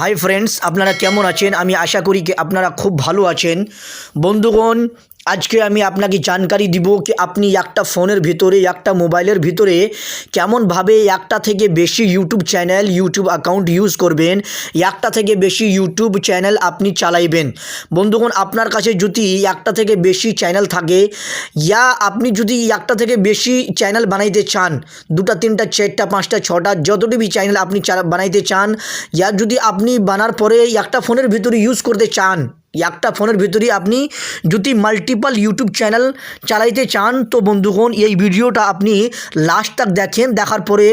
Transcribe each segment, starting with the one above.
Hi friends, আপনারা কেমন আছেন? আমি আশা করি কি আপনারা খুব ভালো আছেন। বন্ধুগণ, আজকে আমি আপনাকে জানকারি দিব কি আপনি একটা ফোনের ভিতরে, একটা মোবাইলের ভিতরে কেমনভাবে একটা থেকে বেশি YouTube channel, YouTube account use করবেন, একটা থেকে বেশি ইউটিউব চ্যানেল আপনি চালাইবেন। বন্ধুগণ, আপনার কাছে যদি একটা থেকে বেশি চ্যানেল থাকে, ইয়া আপনি যদি একটা থেকে বেশি চ্যানেল বানাইতে চান, দুটা তিনটা চারটা পাঁচটা ছটা যতটুকু চ্যানেল আপনি বানাইতে চান, ইয়া যদি আপনি বানার পরে একটা ফোনের ভিতরে ইউজ করতে চান, একটা ফোনের ভিতরে আপনি যদি মাল্টিপল ইউটিউব চ্যানেল চালাইতে চান, তো বন্ধুগণ এই ভিডিওটা আপনি লাস্ট তক দেখেন। দেখার পরে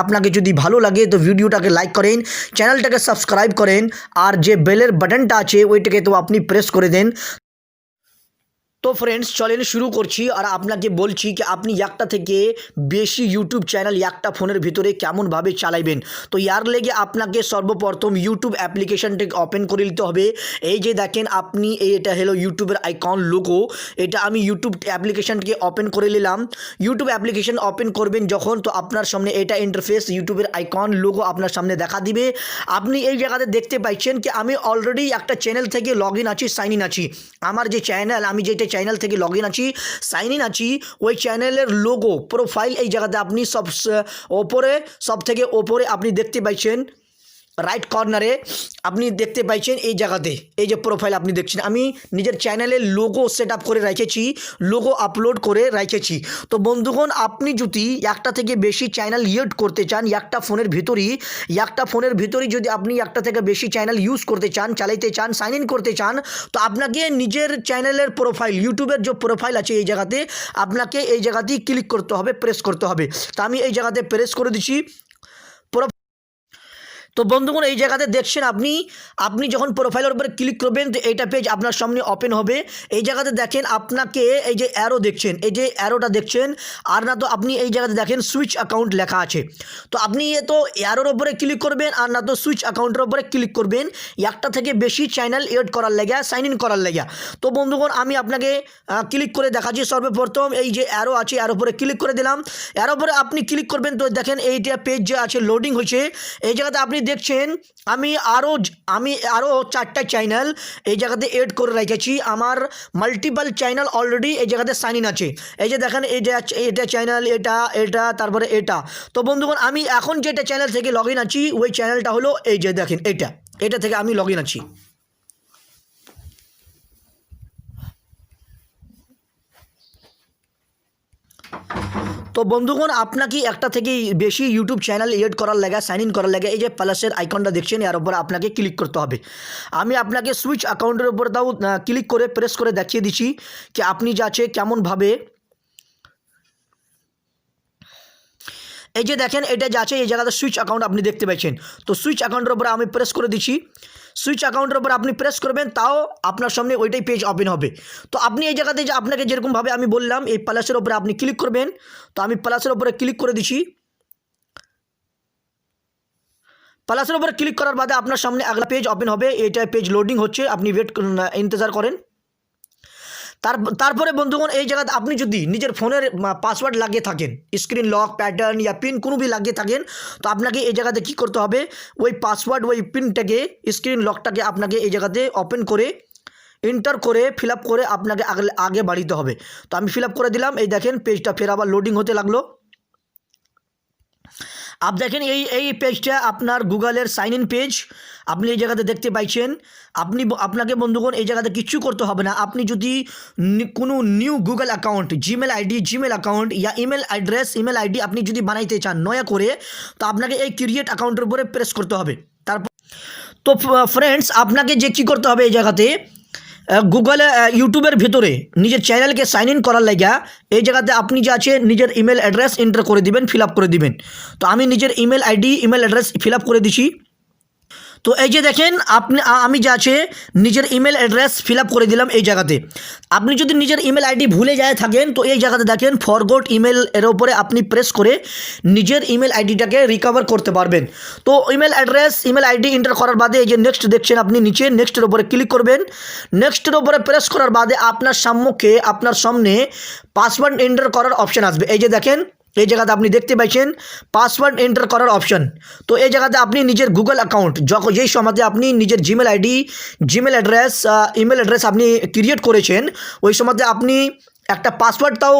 আপনাকে যদি ভালো লাগে তো ভিডিওটাকে লাইক করেন, চ্যানেলটাকে সাবস্ক্রাইব করেন, আর যে বেলের বাটনটা আছে ওইটাকে তো আপনি প্রেস করে দেন। তো ফ্রেন্ডস, চলেন শুরু করছি। আর আপনাকে বলছি কি আপনি একটা থেকে বেশি ইউটিউব চ্যানেল একটা ফোনের ভিতরে কেমনভাবে চালাইবেন। তো ইয়ার লেগে আপনাকে সর্বপ্রথম ইউটিউব অ্যাপ্লিকেশনটাকে ওপেন করে নিতে হবে। এই যে দেখেন আপনি, এটা হলো ইউটিউবের আইকন লোগো, এটা আমি ইউটিউব অ্যাপ্লিকেশনটাকে ওপেন করে নিলাম। ইউটিউব অ্যাপ্লিকেশন ওপেন করবেন যখন, তো আপনার সামনে এটা ইন্টারফেস, ইউটিউবের আইকন লোগো আপনার সামনে দেখা দিবে। আপনি এই জায়গাতে দেখতে পাচ্ছেন কি আমি অলরেডি একটা চ্যানেল থেকে লগ ইন আছি, সাইন ইন আছি। আমার যে চ্যানেল, আমি যেটা চ্যানেল থেকে লগ ইন আছি, সাইন ইন আছি, ওই চ্যানেলের লোগো প্রোফাইল এই জায়গাতে আপনি সব থেকে ওপরে আপনি দেখতে পাচ্ছেন, রাইট কর্নারে আপনি দেখতে পাচ্ছেন এই জায়গাতে এই যে প্রোফাইল আপনি দেখছেন, আমি নিজের চ্যানেলের লোগো সেট আপ করে রেখেছি, লোগো আপলোড করে রেখেছি। তো বন্ধুগণ, আপনি যদি একটা থেকে বেশি চ্যানেল ইউজ করতে চান, একটা ফোনের ভিতরেই যদি আপনি একটা থেকে বেশি চ্যানেল ইউজ করতে চান, চালাইতে চান, সাইন ইন করতে চান, তো আপনাকে নিজের চ্যানেলের প্রোফাইল, ইউটিউবের যে প্রোফাইল আছে এই জায়গাতে আপনাকে এই জায়গাতেই ক্লিক করতে হবে, প্রেস করতে হবে। তো আমি এই জায়গাতে প্রেস করে দিচ্ছি। তো বন্ধুগণ, এই জায়গাতে দেখছেন আপনি যখন প্রোফাইলের উপরে ক্লিক করবেন তো এইটা পেজ আপনার সামনে ওপেন হবে। এই জায়গাতে দেখেন আপনাকে এই যে অ্যারো দেখছেন, এই যে অ্যারোটা দেখছেন, আর না তো আপনি এই জায়গাতে দেখেন সুইচ অ্যাকাউন্ট লেখা আছে। তো আপনি তো অ্যারোর উপরে ক্লিক করবেন, আর না তো সুইচ অ্যাকাউন্টের উপরে ক্লিক করবেন একটা থেকে বেশি চ্যানেল এড করার লেগে, সাইন ইন করার লেগে। তো বন্ধুগণ, আমি আপনাকে ক্লিক করে দেখাচ্ছি। সর্বপ্রথম এই যে অ্যারো আছে, অ্যারোর উপরে ক্লিক করে দিলাম। অ্যারোর উপরে আপনি ক্লিক করবেন তো দেখেন এইটা পেজ যে আছে লোডিং হয়েছে। এই জায়গাতে আপনি দেখছেন আমি আরও 4টা চ্যানেল এই জায়গাতে এড করে রেখেছি। আমার মাল্টিপল চ্যানেল অলরেডি এই জায়গাতে সাইন ইন আছে। এই যে দেখেন এটা চ্যানেল, এটা তারপরে এটা। তো বন্ধুগণ, আমি এখন যেটা চ্যানেল থেকে লগ ইন আছি ওই চ্যানেলটা হলো এই যে দেখেন এটা থেকে আমি লগ ইন আছি। তো বন্ধুগণ, আপনাকে একটা থেকে বেশি ইউটিউব চ্যানেল এড করার লাগে, সাইন ইন করার লাগে এই যে প্লাসের আইকনটা দেখছেন, এর উপর আপনাকে ক্লিক করতে হবে। আমি আপনাকে সুইচ অ্যাকাউন্টের উপর তাও ক্লিক করে প্রেস করে দেখিয়ে দিচ্ছি কি আপনি যাচ্ছে কেমনভাবে। এই যে দেখেন এটা যাচ্ছে এই জায়গাতে সুইচ অ্যাকাউন্ট আপনি দেখতে পাচ্ছেন। তো সুইচ অ্যাকাউন্টের উপরে আমি প্রেস করে দিচ্ছি। সুইচ অ্যাকাউন্টের উপর আপনি প্রেস করবেন, তাও আপনার সামনে ওইটাই পেজ ওপেন হবে। তো আপনি এই জায়গাতে যে আপনাকে যেরকমভাবে আমি বললাম এই প্লাসের উপরে আপনি ক্লিক করবেন। তো আমি প্লাসের উপরে ক্লিক করে দিচ্ছি। প্লাসের উপরে ক্লিক করার বাদে আপনার সামনে আগলা পেজ ওপেন হবে। এইটা পেজ লোডিং হচ্ছে, আপনি ইন্তজার করেন। তারপরে বন্ধুগণ, এই জায়গাতে আপনি যদি নিজের ফোনের পাসওয়ার্ড লাগিয়ে থাকেন, স্ক্রিন লক, প্যাটার্ন ইয়া পিন কোনো भी লাগিয়ে থাকেন, তো আপনাকে এই জায়গাতে কী করতে হবে, ওই পাসওয়ার্ড, ওই পিনটাকে, স্ক্রিন লকটাকে আপনাকে এই জায়গাতে ওপেন করে এন্টার করে ফিল আপ করে আপনাকে আগে বাড়িতে হবে। তো আমি ফিল আপ করে দিলাম। এই দেখেন পেজটা ফের আবার লোডিং হতে লাগলো। आप देखें এই পেজটা আপনার গুগলের সাইন ইন পেজ আপনি এই জায়গাতে দেখতে পাচ্ছেন। আপনাকে বন্ধুগণ এই জায়গাতে কিছু করতে হবে না। আপনি যদি কোনো new Google account, Gmail account ইয়া ইমেল আইডি আপনি যদি বানাইতে চান নয়া করে, তো আপনাকে এই ক্রিয়েট অ্যাকাউন্টের উপরে প্রেস করতে হবে। তারপর তো ফ্রেন্ডস, আপনাকে যে কী করতে হবে এই জায়গাতে গুগল ইউটিউবের ভিতরে নিজের চ্যানেলকে সাইন ইন করার লাগা এই জায়গাতে আপনি যে আছে নিজের ইমেল অ্যাড্রেস এন্টার করে দিবেন, ফিল আপ করে দিবেন। তো আমি নিজের ইমেল অ্যাড্রেস ফিল আপ করে দিছি। তো এই যে দেখেন আমি যা আছে নিজের ইমেল অ্যাড্রেস ফিল আপ করে দিলাম। এই জায়গাতে আপনি যদি নিজের ইমেল আইডি ভুলে যায় থাকেন, তো এই জায়গাতে দেখেন ফরগট ইমেল এর উপরে আপনি প্রেস করে নিজের ইমেল আইডিটাকে রিকভার করতে পারবেন। তো ইমেল আইডি এন্টার করার বাদে এই যে নেক্সট দেখছেন আপনি নিচে নেক্সটের উপরে ক্লিক করবেন। নেক্সটের উপরে প্রেস করার বাদে আপনার সামনে পাসওয়ার্ড এন্টার করার অপশান আসবে। এই যে দেখেন এই জায়গাতে আপনি দেখতে পাচ্ছেন পাসওয়ার্ড এন্টার করার অপশন। তো এই জায়গাতে আপনি নিজের গুগল অ্যাকাউন্ট যেই সময়তে আপনি নিজের Gmail ID, Gmail address, email address আপনি ক্রিয়েট করেছেন, ওই সময়তে আপনি একটা পাসওয়ার্ডটাও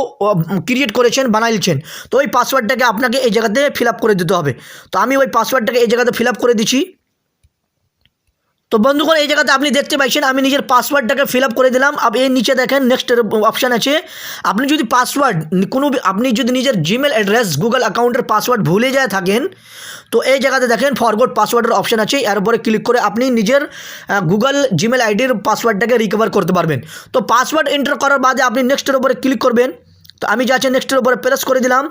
ক্রিয়েট করেছেন, বানাইছেন। তো ওই পাসওয়ার্ডটাকে আপনাকে এই জায়গাতে ফিল আপ করে দিতে হবে। তো আমি ওই পাসওয়ার্ডটাকে এই জায়গাতে ফিল আপ করে দিচ্ছি। তো বন্ধুগণ, এই জায়গাতে আপনি দেখতে পাচ্ছেন আমি নিজের পাসওয়ার্ডটাকে ফিল আপ করে দিলাম। এর নিচে দেখেন নেক্সটের অপশান আছে। আপনি যদি পাসওয়ার্ড আপনি যদি নিজের জিমেল অ্যাড্রেস, গুগল অ্যাকাউন্টের পাসওয়ার্ড ভুলে যায় থাকেন, তো এই জায়গাতে দেখেন ফরগট পাসওয়ার্ডের অপশান আছে। এর উপরে ক্লিক করে আপনি নিজের গুগল জিমেল আইডির পাসওয়ার্ডটাকে রিকভার করতে পারবেন। তো পাসওয়ার্ড এন্টার করার বাদে আপনি নেক্সটের উপরে ক্লিক করবেন। তো আমি যাচ্ছি নেক্সটের উপরে প্রেস করে দিলাম।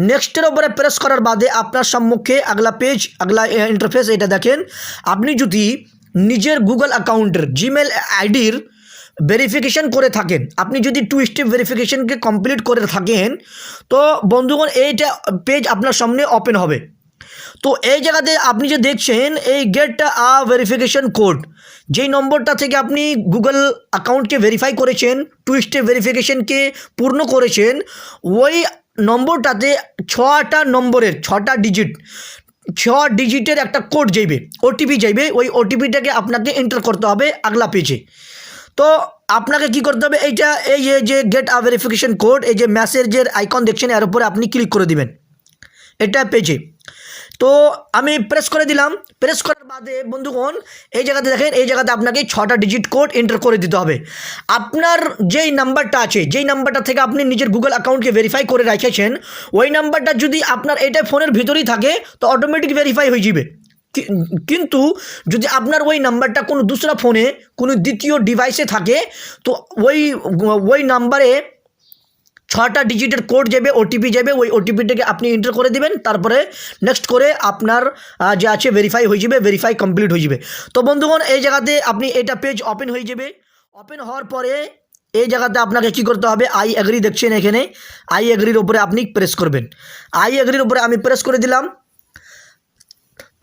নেক্সটের উপরে প্রেস করার বাদে আপনার সম্মুখে আগলা পেজ, আগলা ইন্টারফেস এটা দেখেন। আপনি যদি নিজের গুগল অ্যাকাউন্টের জিমেল আইডির ভেরিফিকেশন করে থাকেন, আপনি যদি 2 স্টেপ ভেরিফিকেশনকে কমপ্লিট করে থাকেন, তো বন্ধুগণ এইটা পেজ আপনার সামনে ওপেন হবে। তো এই জায়গাতে আপনি যে দেখছেন এই গেট আ ভেরিফিকেশন কোড, যেই নম্বরটা থেকে আপনি গুগল অ্যাকাউন্টকে ভেরিফাই করেছেন, 2 স্টেপ ভেরিফিকেশনকে পূর্ণ করেছেন, ওই নম্বরটাতে 6টা ডিজিটের একটা কোড যাইবে, ওটিপি যাইবে। ওই ওটিপিটাকে আপনাকে এন্টার করতে হবে আগলা পেজে। তো আপনাকে কি করতে হবে, এইটা এই যে গেট আ ভেরিফিকেশন কোড, এই যে মেসেজের আইকন দেখছেন, এর উপরে আপনি ক্লিক করে দিবেন এটা পেজে। তো আমি প্রেস করে দিলাম। প্রেস করার বাদে বন্ধুগণ এই জায়গাতে দেখেন, এই জায়গাতে আপনাকে 6টা ডিজিট কোড এন্টার করে দিতে হবে। আপনার যেই নাম্বারটা আছে, যেই নাম্বারটা থেকে আপনি নিজের গুগল অ্যাকাউন্টকে ভেরিফাই করে রেখেছেন, ওই নাম্বারটা যদি আপনার এটা ফোনের ভিতরেই থাকে তো অটোমেটিক ভেরিফাই হয়ে যাবে। কিন্তু যদি আপনার ওই নাম্বারটা কোনো দুসরা ফোনে, কোনো দ্বিতীয় ডিভাইসে থাকে, তো ওই নাম্বারে 6টা ডিজিটের কোড যাবে, ওটিপি যাবে। ওই ওটিপিটাকে আপনি এন্টার করে দিবেন, তারপরে নেক্সট করে আপনার যে আছে ভেরিফাই হয়ে যাবে, ভেরিফাই কমপ্লিট হয়ে যাবে। তো বন্ধুগণ এই জায়গাতে আপনি এটা পেজ ওপেন হয়ে যাবে। ওপেন হওয়ার পরে এই জায়গাতে আপনাকে কি করতে হবে, আই এগ্রি দেখছেন এখানে, আই এগ্রির উপরে আপনি প্রেস করবেন। আই এগ্রির উপরে আমি প্রেস করে দিলাম।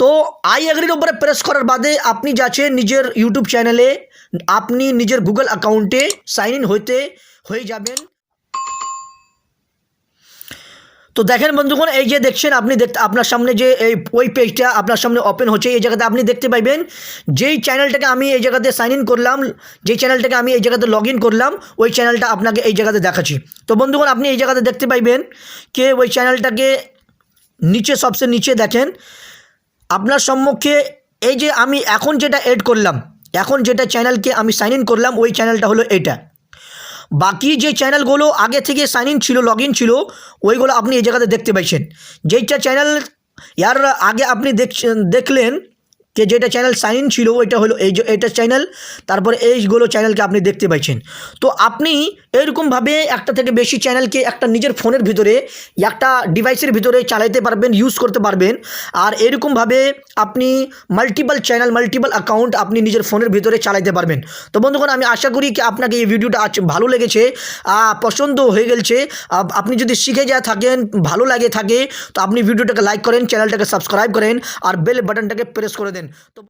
তো আই এগ্রির উপরে প্রেস করার বাদে আপনি যাচ্ছেন নিজের ইউটিউব চ্যানেলে, আপনি নিজের গুগল অ্যাকাউন্টে সাইন ইন হয়ে যাবেন। তো দেখেন বন্ধুগণ, এই যে দেখছেন আপনি আপনার সামনে যে ওই পেজটা আপনার সামনে ওপেন হচ্ছে। এই জায়গাতে আপনি দেখতে পাইবেন যেই চ্যানেলটাকে আমি এই জায়গাতে সাইন ইন করলাম, যেই চ্যানেলটাকে আমি এই জায়গাতে লগ ইন করলাম, ওই চ্যানেলটা আপনাকে এই জায়গাতে দেখাচ্ছি। তো বন্ধুগণ আপনি এই জায়গাতে দেখতে পাইবেন যে ওই চ্যানেলটাকে নিচে, সবচেয়ে নিচে দেখেন আপনার সম্মুখে এই যে আমি এখন যেটা এড করলাম, এখন যেটা চ্যানেলকে আমি সাইন ইন করলাম, ওই চ্যানেলটা হলো এটা। বাকি যে চ্যানেলগুলো আগে থেকে সাইন ইন ছিল, লগ ইন ছিল, ওইগুলো আপনি এই জায়গাতে দেখতে পাচ্ছেন। যেইটা চ্যানেল ইয়ার আগে আপনি দেখলেন যে যেটা চ্যানেল সাইন ইন ছিল, ওইটা হলো এটা চ্যানেল, তারপরে এইগুলো চ্যানেলকে আপনি দেখতে পাচ্ছেন। তো আপনি এরকমভাবে একটা থেকে বেশি চ্যানেলকে একটা নিজের ফোনের ভিতরে, একটা ডিভাইসের ভিতরে চালাতে পারবেন, ইউজ করতে পারবেন। আর এরকমভাবে আপনি মাল্টিপল চ্যানেল, মাল্টিপল অ্যাকাউন্ট আপনি নিজের ফোনের ভিতরে চালাতে পারবেন। তো বন্ধুগণ আমি আশা করি কি আপনাকে এই ভিডিওটা ভালো লেগেছে, পছন্দ হয়ে গেছে। আপনি যদি শিখে যা থাকেন, ভালো লাগে থাকে, তো আপনি ভিডিওটাকে লাইক করেন, চ্যানেলটাকে সাবস্ক্রাইব করেন, আর বেল বাটনটাকে প্রেস করে দেন। তো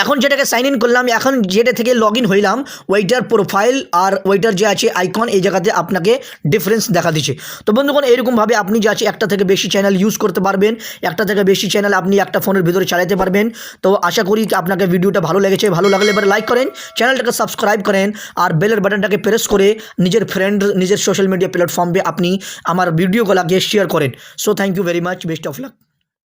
এখন যেটাকে সাইন ইন করলাম, এখন যেটা থেকে লগ ইন হইলাম, ওইটার প্রোফাইল আর ওইটার যে আছে আইকন, এই জায়গাতে আপনাকে ডিফারেন্স দেখা দিচ্ছে। তো বন্ধুগণ এরকমভাবে আপনি যে আছে একটা থেকে বেশি চ্যানেল ইউজ করতে পারবেন, একটা থেকে বেশি চ্যানেল আপনি একটা ফোনের ভিতরে চালাতে পারবেন। তো আশা করি আপনাকে ভিডিওটা ভালো লেগেছে। ভালো লাগলে এবার লাইক করেন, চ্যানেলটাকে সাবস্ক্রাইব করেন, আর বেলের বাটনটাকে প্রেস করে নিজের ফ্রেন্ড, নিজের সোশ্যাল মিডিয়া প্ল্যাটফর্মে আপনি আমার ভিডিওগুলোকে শেয়ার করেন। So thank you very much, best of lakh.